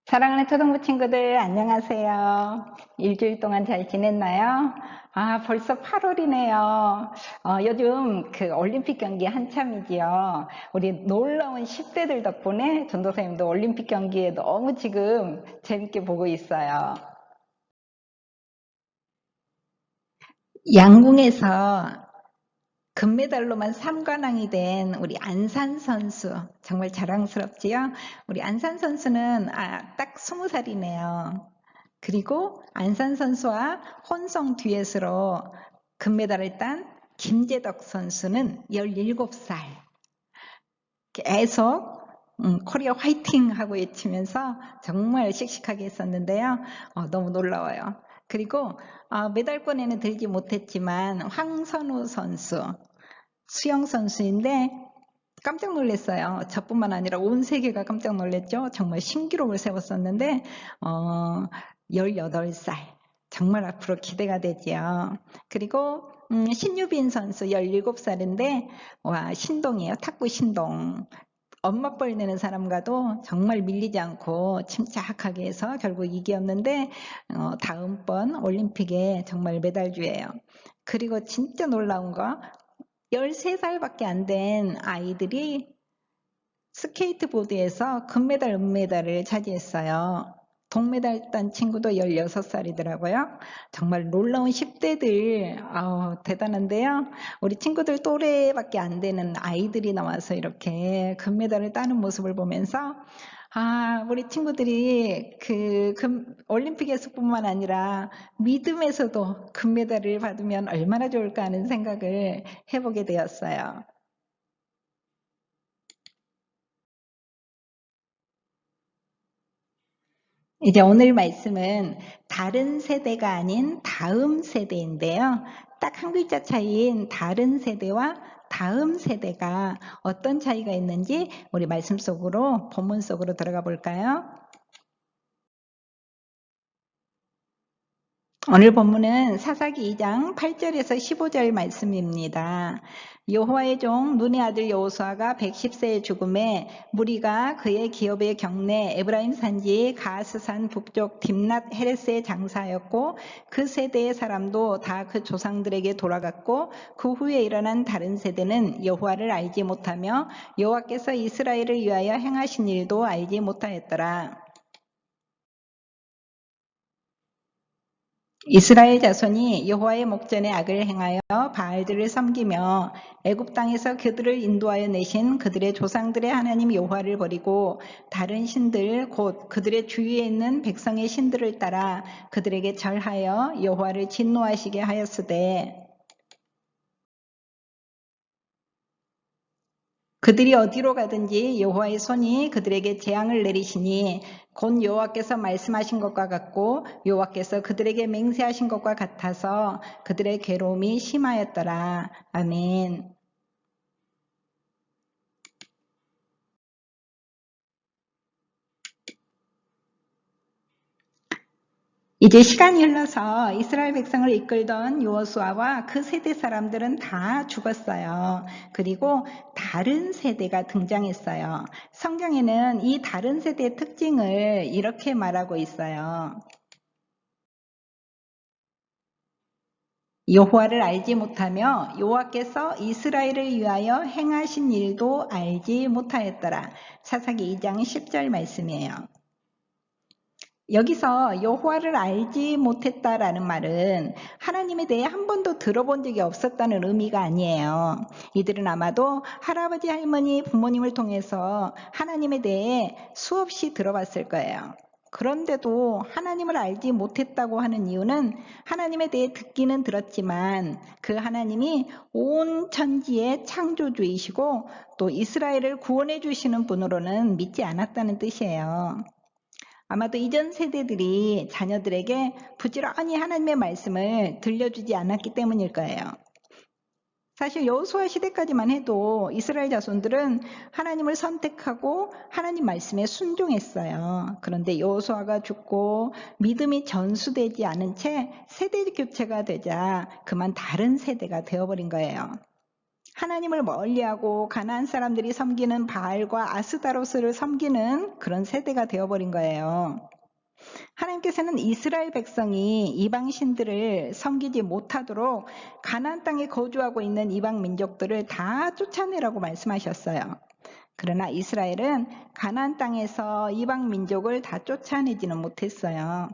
사랑하는 초등부 친구들, 안녕하세요. 일주일 동안 잘 지냈나요? 벌써 8월이네요. 요즘 그 올림픽 경기 한참이지요. 우리 놀라운 10대들 덕분에 전도사님도 올림픽 경기에 너무 지금 재밌게 보고 있어요. 양궁에서 금메달로만 3관왕이 된 우리 안산 선수, 정말 자랑스럽지요? 우리 안산 선수는 딱 20살이네요. 그리고 안산 선수와 혼성 듀엣으로 금메달을 딴 김재덕 선수는 17살. 계속 코리아 화이팅 하고 외치면서 정말 씩씩하게 했었는데요. 너무 놀라워요. 그리고 메달권에는 들지 못했지만 황선우 선수, 수영 선수인데 깜짝 놀랐어요. 저뿐만 아니라 온 세계가 깜짝 놀랐죠. 정말 신기록을 세웠었는데 18살. 정말 앞으로 기대가 되지요. 그리고 신유빈 선수 17살인데 와, 신동이에요. 탁구 신동. 엄마 뻘 내는 사람과도 정말 밀리지 않고 침착하게 해서 결국 이겼는데 다음번 올림픽에 정말 메달주예요. 그리고 진짜 놀라운 거 13살밖에 안 된 아이들이 스케이트보드에서 금메달, 은메달을 차지했어요. 동메달 딴 친구도 16살이더라고요. 정말 놀라운 10대들, 대단한데요. 우리 친구들 또래밖에 안 되는 아이들이 나와서 이렇게 금메달을 따는 모습을 보면서 우리 친구들이 올림픽에서뿐만 아니라 믿음에서도 금메달을 받으면 얼마나 좋을까 하는 생각을 해보게 되었어요. 이제 오늘 말씀은 다른 세대가 아닌 다음 세대인데요. 딱 한 글자 차이인 다른 세대와 다음 세대가 어떤 차이가 있는지 우리 말씀 속으로, 본문 속으로 들어가 볼까요? 오늘 본문은 사사기 2장 8절에서 15절 말씀입니다. 여호와의 종 눈의 아들 여호수아가 110세의 죽음에 무리가 그의 기업의 경내 에브라임 산지 가스산 북쪽 딥낫 헤레스의 장사였고 그 세대의 사람도 다 그 조상들에게 돌아갔고 그 후에 일어난 다른 세대는 여호와를 알지 못하며 여호와께서 이스라엘을 위하여 행하신 일도 알지 못하였더라. 이스라엘 자손이 여호와의 목전에 악을 행하여 바알들을 섬기며 애굽 땅에서 그들을 인도하여 내신 그들의 조상들의 하나님 여호와를 버리고 다른 신들 곧 그들의 주위에 있는 백성의 신들을 따라 그들에게 절하여 여호와를 진노하시게 하였으되 그들이 어디로 가든지 여호와의 손이 그들에게 재앙을 내리시니 곧 여호와께서 말씀하신 것과 같고 여호와께서 그들에게 맹세하신 것과 같아서 그들의 괴로움이 심하였더라. 아멘. 이제 시간이 흘러서 이스라엘 백성을 이끌던 여호수아와 그 세대 사람들은 다 죽었어요. 그리고 다른 세대가 등장했어요. 성경에는 이 다른 세대의 특징을 이렇게 말하고 있어요. 여호와를 알지 못하며 여호와께서 이스라엘을 위하여 행하신 일도 알지 못하였더라. 사사기 2장 10절 말씀이에요. 여기서 여호와를 알지 못했다라는 말은 하나님에 대해 한 번도 들어본 적이 없었다는 의미가 아니에요. 이들은 아마도 할아버지, 할머니, 부모님을 통해서 하나님에 대해 수없이 들어봤을 거예요. 그런데도 하나님을 알지 못했다고 하는 이유는 하나님에 대해 듣기는 들었지만 그 하나님이 온 천지의 창조주이시고 또 이스라엘을 구원해 주시는 분으로는 믿지 않았다는 뜻이에요. 아마도 이전 세대들이 자녀들에게 부지런히 하나님의 말씀을 들려주지 않았기 때문일 거예요. 사실 여호수아 시대까지만 해도 이스라엘 자손들은 하나님을 선택하고 하나님 말씀에 순종했어요. 그런데 여호수아가 죽고 믿음이 전수되지 않은 채 세대 교체가 되자 그만 다른 세대가 되어버린 거예요. 하나님을 멀리하고 가나안 사람들이 섬기는 바알과 아스다로스를 섬기는 그런 세대가 되어버린 거예요. 하나님께서는 이스라엘 백성이 이방 신들을 섬기지 못하도록 가나안 땅에 거주하고 있는 이방 민족들을 다 쫓아내라고 말씀하셨어요. 그러나 이스라엘은 가나안 땅에서 이방 민족을 다 쫓아내지는 못했어요.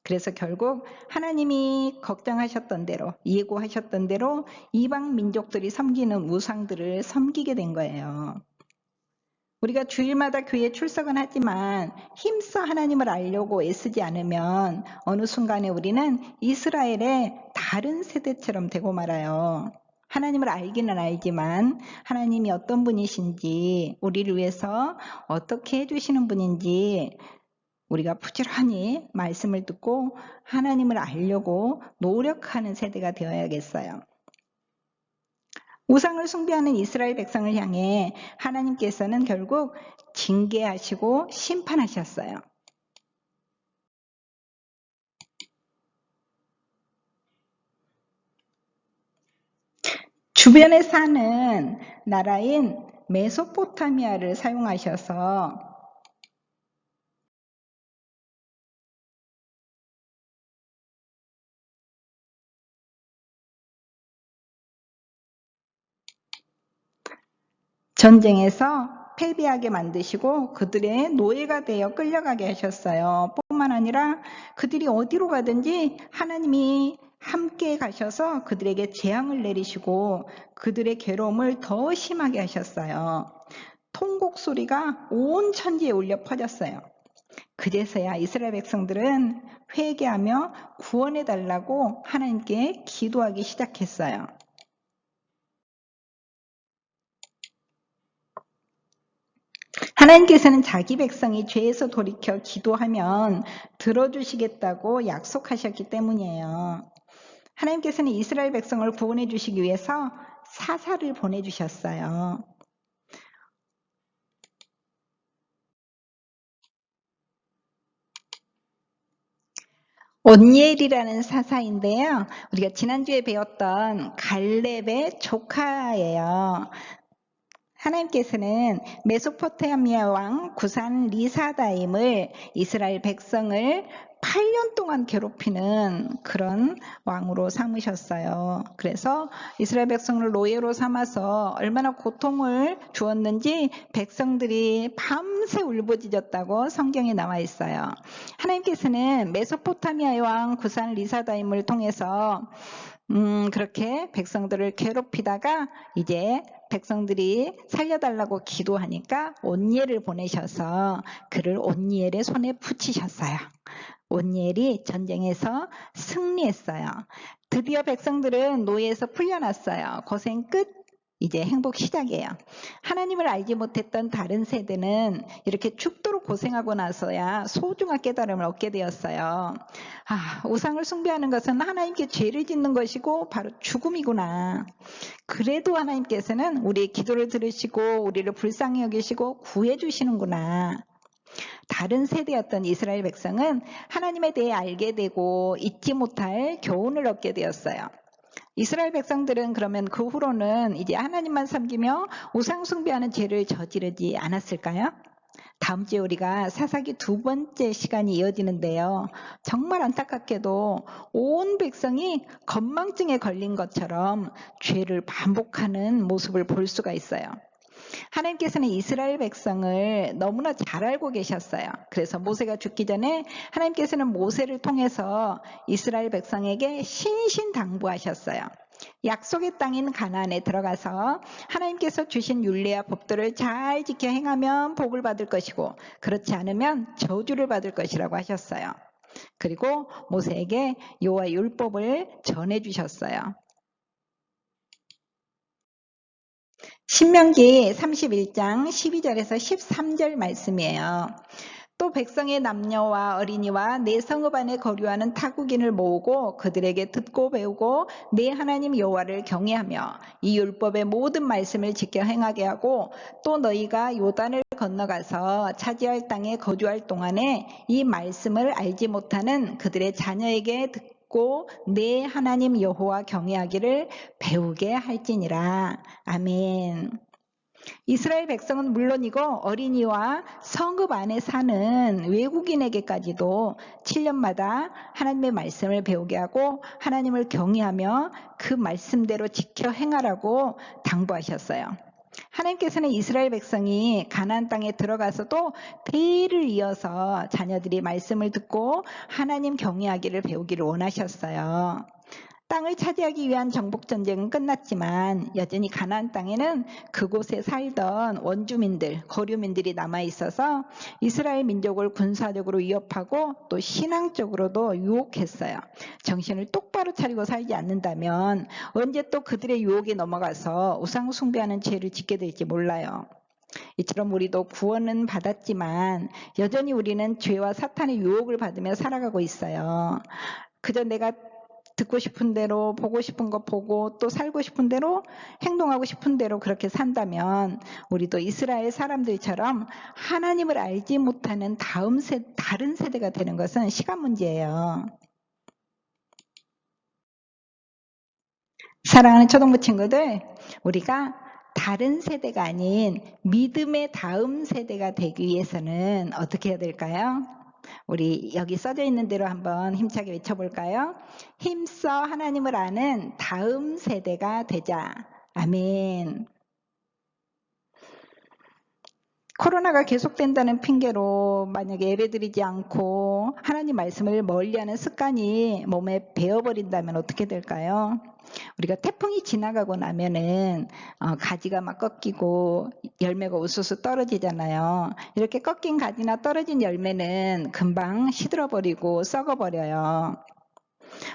그래서 결국 하나님이 걱정하셨던 대로, 예고하셨던 대로 이방 민족들이 섬기는 우상들을 섬기게 된 거예요. 우리가 주일마다 교회에 출석은 하지만 힘써 하나님을 알려고 애쓰지 않으면 어느 순간에 우리는 이스라엘의 다른 세대처럼 되고 말아요. 하나님을 알기는 알지만 하나님이 어떤 분이신지, 우리를 위해서 어떻게 해주시는 분인지 우리가 부지런히 말씀을 듣고 하나님을 알려고 노력하는 세대가 되어야겠어요. 우상을 숭배하는 이스라엘 백성을 향해 하나님께서는 결국 징계하시고 심판하셨어요. 주변에 사는 나라인 메소포타미아를 사용하셔서 전쟁에서 패배하게 만드시고 그들의 노예가 되어 끌려가게 하셨어요. 뿐만 아니라 그들이 어디로 가든지 하나님이 함께 가셔서 그들에게 재앙을 내리시고 그들의 괴로움을 더 심하게 하셨어요. 통곡 소리가 온 천지에 울려 퍼졌어요. 그제서야 이스라엘 백성들은 회개하며 구원해 달라고 하나님께 기도하기 시작했어요. 하나님께서는 자기 백성이 죄에서 돌이켜 기도하면 들어주시겠다고 약속하셨기 때문이에요. 하나님께서는 이스라엘 백성을 구원해 주시기 위해서 사사를 보내주셨어요. 온니엘이라는 사사인데요. 우리가 지난주에 배웠던 갈렙의 조카예요. 하나님께서는 메소포타미아 왕 구산 리사다임을 이스라엘 백성을 8년 동안 괴롭히는 그런 왕으로 삼으셨어요. 그래서 이스라엘 백성을 노예로 삼아서 얼마나 고통을 주었는지 백성들이 밤새 울부짖었다고 성경에 나와 있어요. 하나님께서는 메소포타미아 왕 구산 리사다임을 통해서 그렇게 백성들을 괴롭히다가 이제 백성들이 살려달라고 기도하니까 온니엘을 보내셔서 그를 온니엘의 손에 붙이셨어요. 온니엘이 전쟁에서 승리했어요. 드디어 백성들은 노예에서 풀려났어요. 고생 끝. 이제 행복 시작이에요. 하나님을 알지 못했던 다른 세대는 이렇게 죽도록 고생하고 나서야 소중한 깨달음을 얻게 되었어요. 우상을 숭배하는 것은 하나님께 죄를 짓는 것이고 바로 죽음이구나. 그래도 하나님께서는 우리의 기도를 들으시고 우리를 불쌍히 여기시고 구해주시는구나. 다른 세대였던 이스라엘 백성은 하나님에 대해 알게 되고 잊지 못할 교훈을 얻게 되었어요. 이스라엘 백성들은 그러면 그 후로는 이제 하나님만 섬기며 우상 숭배하는 죄를 저지르지 않았을까요? 다음 주에 우리가 사사기 2번째 시간이 이어지는데요. 정말 안타깝게도 온 백성이 건망증에 걸린 것처럼 죄를 반복하는 모습을 볼 수가 있어요. 하나님께서는 이스라엘 백성을 너무나 잘 알고 계셨어요. 그래서 모세가 죽기 전에 하나님께서는 모세를 통해서 이스라엘 백성에게 신신당부하셨어요. 약속의 땅인 가나안에 들어가서 하나님께서 주신 율례와 법도를 잘 지켜 행하면 복을 받을 것이고 그렇지 않으면 저주를 받을 것이라고 하셨어요. 그리고 모세에게 여호와의 율법을 전해주셨어요. 신명기 31장 12절에서 13절 말씀이에요. 또 백성의 남녀와 어린이와 내 성읍 안에 거류하는 타국인을 모으고 그들에게 듣고 배우고 내 하나님 여호와를 경외하며 이 율법의 모든 말씀을 지켜 행하게 하고 또 너희가 요단을 건너가서 차지할 땅에 거주할 동안에 이 말씀을 알지 못하는 그들의 자녀에게 듣고 내 하나님 여호와 경외하기를 배우게 할지니라. 아멘. 이스라엘 백성은 물론이고 어린이와 성읍 안에 사는 외국인에게까지도 7년마다 하나님의 말씀을 배우게 하고 하나님을 경외하며 그 말씀대로 지켜 행하라고 당부하셨어요. 하나님께서는 이스라엘 백성이 가나안 땅에 들어가서도 대를 이어서 자녀들이 말씀을 듣고 하나님 경외하기를 배우기를 원하셨어요. 땅을 차지하기 위한 정복전쟁은 끝났지만 여전히 가나안 땅에는 그곳에 살던 원주민들, 거류민들이 남아있어서 이스라엘 민족을 군사적으로 위협하고 또 신앙적으로도 유혹했어요. 정신을 똑바로 차리고 살지 않는다면 언제 또 그들의 유혹에 넘어가서 우상 숭배하는 죄를 짓게 될지 몰라요. 이처럼 우리도 구원은 받았지만 여전히 우리는 죄와 사탄의 유혹을 받으며 살아가고 있어요. 그저 내가 듣고 싶은 대로 보고 싶은 거 보고 또 살고 싶은 대로 행동하고 싶은 대로 그렇게 산다면 우리도 이스라엘 사람들처럼 하나님을 알지 못하는 다른 세대가 되는 것은 시간 문제예요. 사랑하는 초등부 친구들, 우리가 다른 세대가 아닌 믿음의 다음 세대가 되기 위해서는 어떻게 해야 될까요? 우리 여기 써져 있는 대로 한번 힘차게 외쳐볼까요? 힘써 하나님을 아는 다음 세대가 되자. 아멘. 코로나가 계속된다는 핑계로 만약에 예배드리지 않고 하나님 말씀을 멀리하는 습관이 몸에 배어버린다면 어떻게 될까요? 우리가 태풍이 지나가고 나면은 가지가 막 꺾이고 열매가 우수수 떨어지잖아요. 이렇게 꺾인 가지나 떨어진 열매는 금방 시들어버리고 썩어버려요.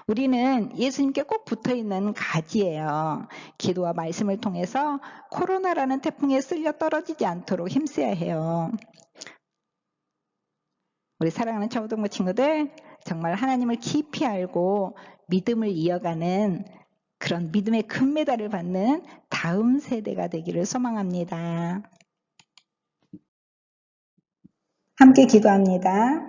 우리는 예수님께 꼭 붙어있는 가지예요. 기도와 말씀을 통해서 코로나라는 태풍에 쓸려 떨어지지 않도록 힘써야 해요. 우리 사랑하는 초등부 친구들, 정말 하나님을 깊이 알고 믿음을 이어가는 그런 믿음의 금메달을 받는 다음 세대가 되기를 소망합니다. 함께 기도합니다.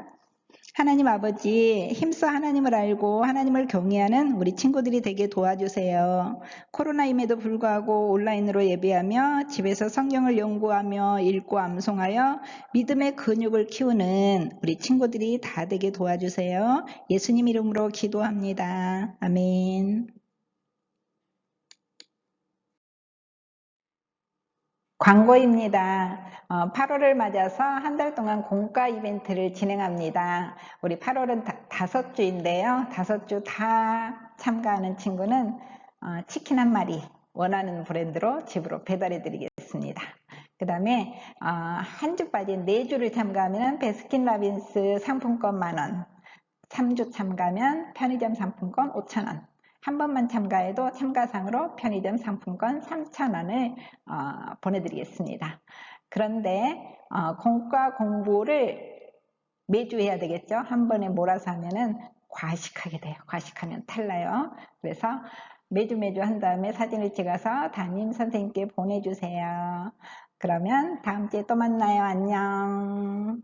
하나님 아버지, 힘써 하나님을 알고 하나님을 경외하는 우리 친구들이 되게 도와주세요. 코로나임에도 불구하고 온라인으로 예배하며 집에서 성경을 연구하며 읽고 암송하여 믿음의 근육을 키우는 우리 친구들이 다 되게 도와주세요. 예수님 이름으로 기도합니다. 아멘. 광고입니다. 8월을 맞아서 한 달 동안 공과 이벤트를 진행합니다. 우리 8월은 5주인데요. 5주 다 참가하는 친구는 치킨 한 마리 원하는 브랜드로 집으로 배달해 드리겠습니다. 그 다음에 한 주 빠진 4주를 참가하면 베스킨라빈스 상품권 만원, 3주 참가하면 편의점 상품권 5,000원, 한 번만 참가해도 참가상으로 편의점 상품권 3,000원을 보내드리겠습니다. 그런데 공과 공부를 매주 해야 되겠죠. 한 번에 몰아서 하면은 과식하게 돼요. 과식하면 탈나요. 그래서 매주 한 다음에 사진을 찍어서 담임 선생님께 보내주세요. 그러면 다음 주에 또 만나요. 안녕.